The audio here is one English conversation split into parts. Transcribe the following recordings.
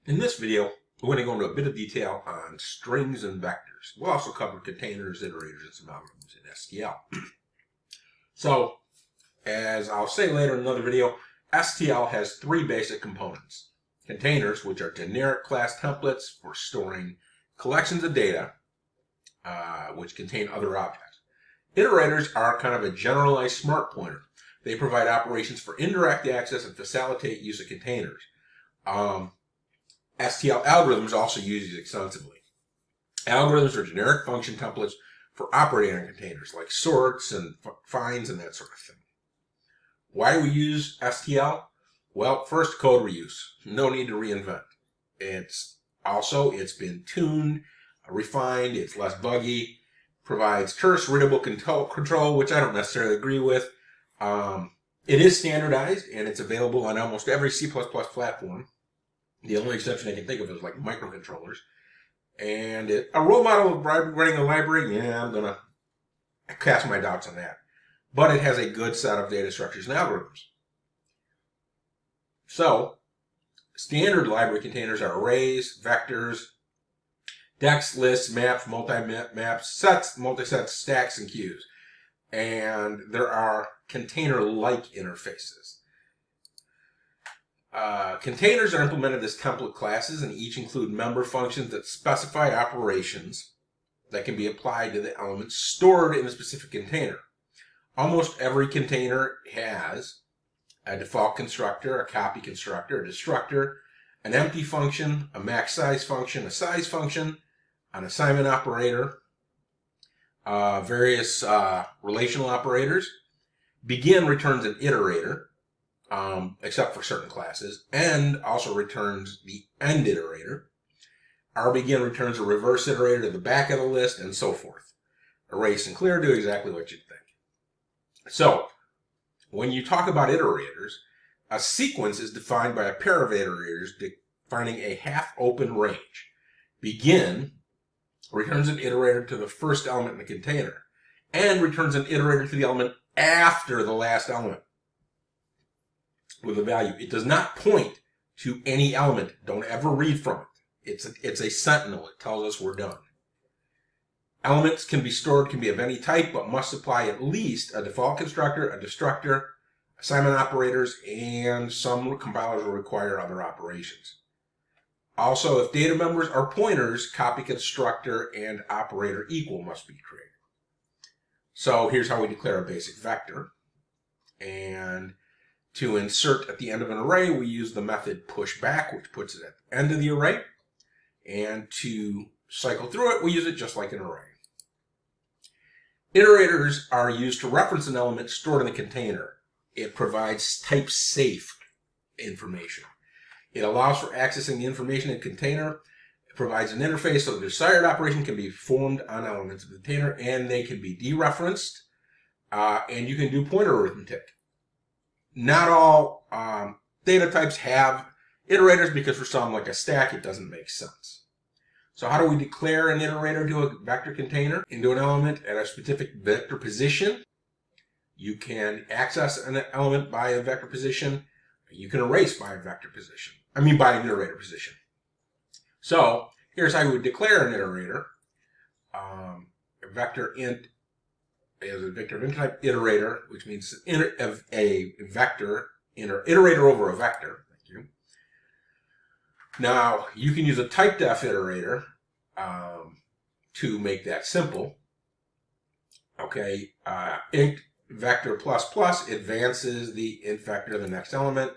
In this video, we're going to go into a bit of detail on strings and vectors. We'll also cover containers, iterators, and some algorithms in STL. So, as I'll say later in another video, STL has three basic components. Containers, which are generic class templates for storing collections of data, which contain other objects. Iterators are kind of a generalized smart pointer. They provide operations for indirect access and facilitate use of containers. STL algorithms also use these extensively. Algorithms are generic function templates for operating on containers, like sorts and finds and that sort of thing. Why do we use STL? Well, first, code reuse. No need to reinvent. It's been tuned, refined, it's less buggy, provides terse, readable control, which I don't necessarily agree with. It is standardized, and it's available on almost every C++ platform. The only exception I can think of is like microcontrollers. And a role model of running a library, I'm going to cast my doubts on that. But it has a good set of data structures and algorithms. So, standard library containers are arrays, vectors, decks, lists, maps, multi-maps, sets, multi-sets, stacks, and queues. And there are container-like interfaces. Containers are implemented as template classes and each include member functions that specify operations that can be applied to the elements stored in a specific container. Almost every container has a default constructor, a copy constructor, a destructor, an empty function, a max size function, a size function, an assignment operator, various relational operators. Begin returns an iterator, except for certain classes, and also returns the end iterator. RBegin returns a reverse iterator to the back of the list, and so forth. Erase and clear do exactly what you'd think. So, when you talk about iterators, a sequence is defined by a pair of iterators defining a half-open range. Begin returns an iterator to the first element in the container, and returns an iterator to the element after the last element with a value. It does not point to any element. Don't ever read from it. It's a sentinel. It tells us we're done. Elements can be stored, can be of any type, but must supply at least a default constructor, a destructor, assignment operators, and some compilers will require other operations. Also, if data members are pointers, copy constructor and operator equal must be created. So here's how we declare a basic vector. And to insert at the end of an array, we use the method pushback, which puts it at the end of the array. And to cycle through it, we use it just like an array. Iterators are used to reference an element stored in the container. It provides type-safe information. It allows for accessing the information in the container. It provides an interface so the desired operation can be performed on elements of the container, and they can be dereferenced, and you can do pointer arithmetic. Not all data types have iterators because for some, like a stack, it doesn't make sense. So how do we declare an iterator to a vector container into an element at a specific vector position? You can access an element by a vector position. You can erase by a vector position. By an iterator position. So here's how you would declare an iterator. A vector int is a vector of int type iterator, which means a vector iterator over a vector. Thank you. Now you can use a typedef iterator to make that simple. Okay, int vector plus plus advances the int vector to the next element.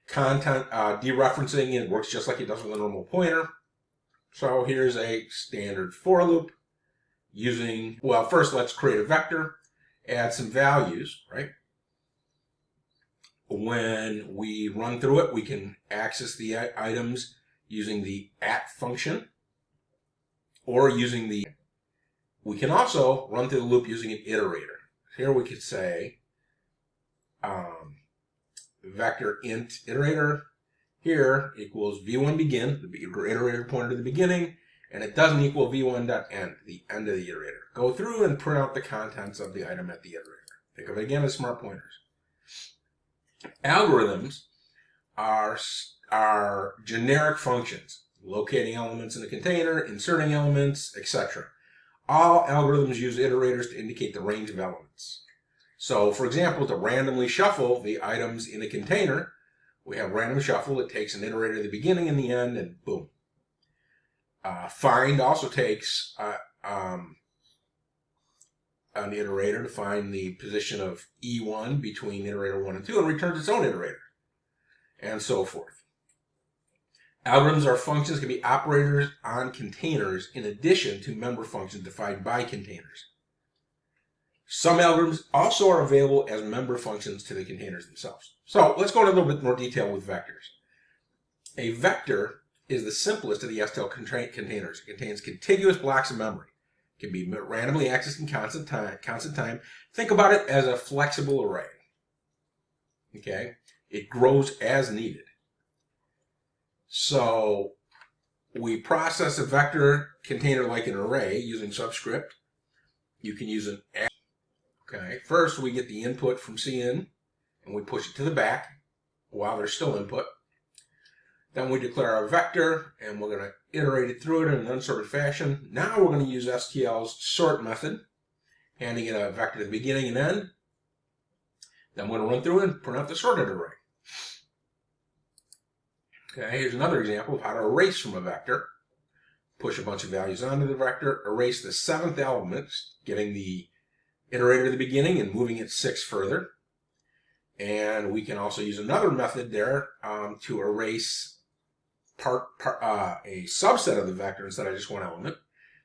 Content dereferencing, it works just like it does with a normal pointer. So here's a standard for loop using, well, first let's create a vector, add some values, right? When we run through it, we can access the items using the at function or using we can also run through the loop using an iterator. Here we could say vector int iterator here equals v1 begin, the iterator pointer to the beginning, and it doesn't equal v1.end, the end of the iterator. Go through and print out the contents of the item at the iterator. Think of it again as smart pointers. Algorithms are are generic functions, locating elements in a container, inserting elements, etc. All algorithms use iterators to indicate the range of elements. So, for example, to randomly shuffle the items in a container, we have random shuffle. It takes an iterator at the beginning and the end, and boom. Find also takes an iterator to find the position of E1 between iterator 1 and 2 and returns its own iterator, and so forth. Algorithms are functions that can be operators on containers in addition to member functions defined by containers. Some algorithms also are available as member functions to the containers themselves. So let's go into a little bit more detail with vectors. A vector is the simplest of the STL containers. It contains contiguous blocks of memory. It can be randomly accessed in constant time. Think about it as a flexible array. Okay? It grows as needed. So we process a vector container like an array using subscript. You can use an add. Okay, first we get the input from CN and we push it to the back while there's still input. Then we declare our vector and we're going to iterate it through it in an unsorted fashion. Now we're going to use STL's sort method, handing it a vector at the beginning and end. Then we're going to run through it and print out the sorted array. Okay, here's another example of how to erase from a vector. Push a bunch of values onto the vector, erase the 7th element, getting the iterator at the beginning and moving it 6 further. And we can also use another method there to erase a subset of the vector instead of just one element,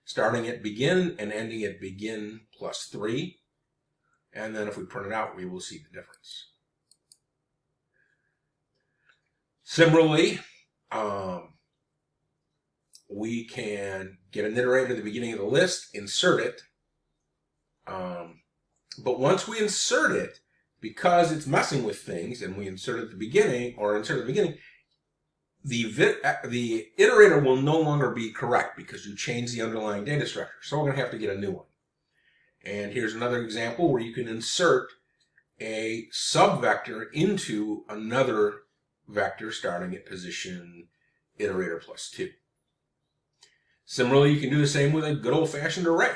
starting at begin and ending at begin plus 3. And then if we print it out, we will see the difference. Similarly, we can get an iterator at the beginning of the list, insert it. But once we insert it, because it's messing with things, and we insert it at the beginning, the iterator will no longer be correct because you change the underlying data structure. So we're going to have to get a new one. And here's another example where you can insert a subvector into another vector starting at position iterator plus 2. Similarly, you can do the same with a good old-fashioned array.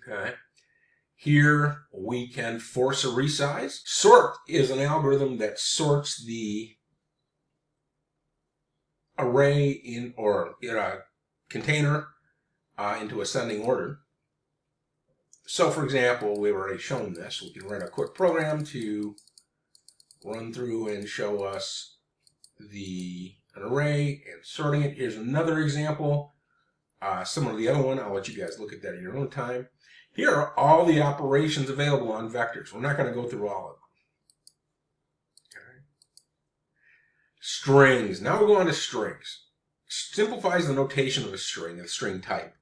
Okay. Here we can force a resize. Sort is an algorithm that sorts the array in a container into ascending order. So, for example, we've already shown this. We can write a quick program to run through and show us an array and sorting it. Here's another example, similar to the other one. I'll let you guys look at that in your own time. Here are all the operations available on vectors. We're not going to go through all of them. Okay. Strings. Now we'll go on to strings. Simplifies the notation of a string type.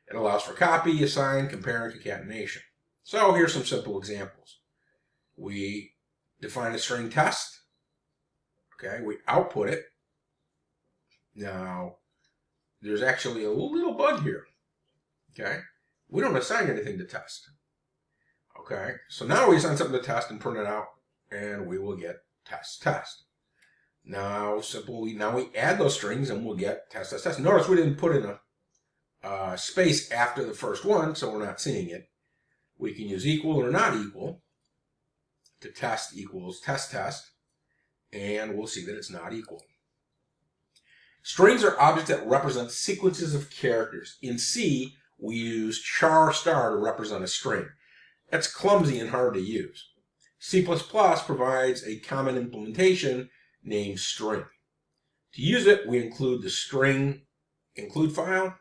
It allows for copy, assign, compare, and concatenation. So here's some simple examples. We define a string test. Okay, we output it. Now, there's actually a little bug here. Okay, we don't assign anything to test. Okay, so now we assign something to test and print it out, and we will get test. Now, now we add those strings, and we'll get test. Notice we didn't put in a space after the first one, so we're not seeing it. We can use equal or not equal to test equals test, and we'll see that it's not equal. Strings are objects that represent sequences of characters. In C, we use char star to represent a string. That's clumsy and hard to use. C++ provides a common implementation named string. To use it, we include the string include file,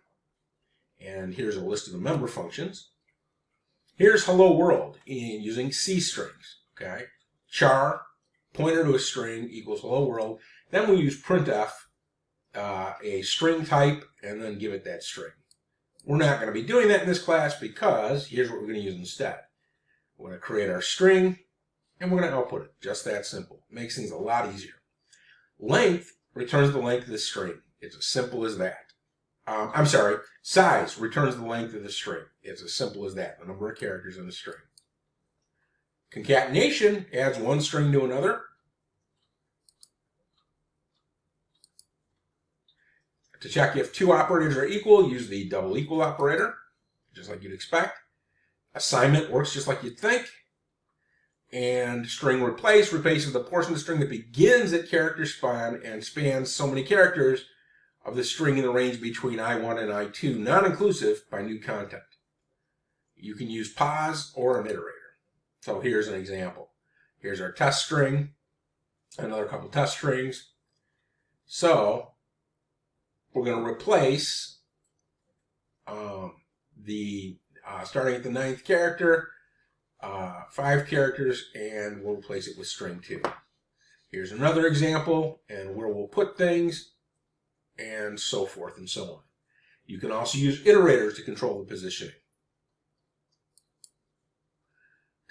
and here's a list of the member functions. Here's hello world in using C strings. Okay, char, pointer to a string equals hello world. Then we use printf, a string type, and then give it that string. We're not going to be doing that in this class because here's what we're going to use instead. We're going to create our string, and we're going to output it. Just that simple. Makes things a lot easier. Length returns the length of the string. It's as simple as that. Size returns the length of the string. It's as simple as that, the number of characters in the string. Concatenation adds one string to another. To check if two operators are equal, use the double equal operator, just like you'd expect. Assignment works just like you'd think. And string replace replaces the portion of the string that begins at character span and spans so many characters of the string in the range between I1 and I2, non-inclusive by new content. You can use pause or an iterator. So here's an example. Here's our test string, another couple test strings. So we're going to replace starting at the 9th character, 5 characters, and we'll replace it with string 2. Here's another example, and where we'll put things, and so forth and so on. You can also use iterators to control the positioning.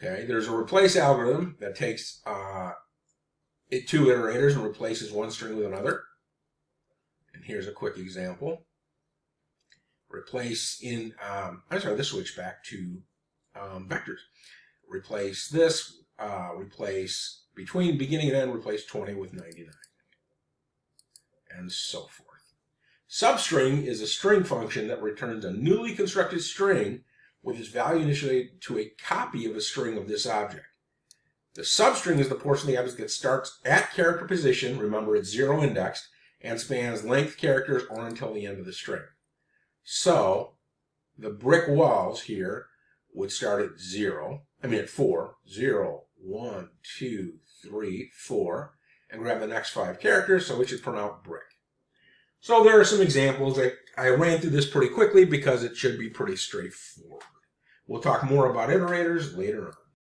Okay, there's a replace algorithm that takes 2 iterators and replaces one string with another. And here's a quick example. Replace in, this switch back to vectors. Replace this, replace between beginning and end, replace 20 with 99. And so forth. Substring is a string function that returns a newly constructed string with its value initiated to a copy of a string of this object. The substring is the portion of the object that starts at character position, remember it's 0 indexed, and spans length characters or until the end of the string. So, the brick walls here would start at 4, 0, 1, 2, 3, 4, and grab the next 5 characters, so it should print out brick. So there are some examples. I ran through this pretty quickly because it should be pretty straightforward. We'll talk more about iterators later on.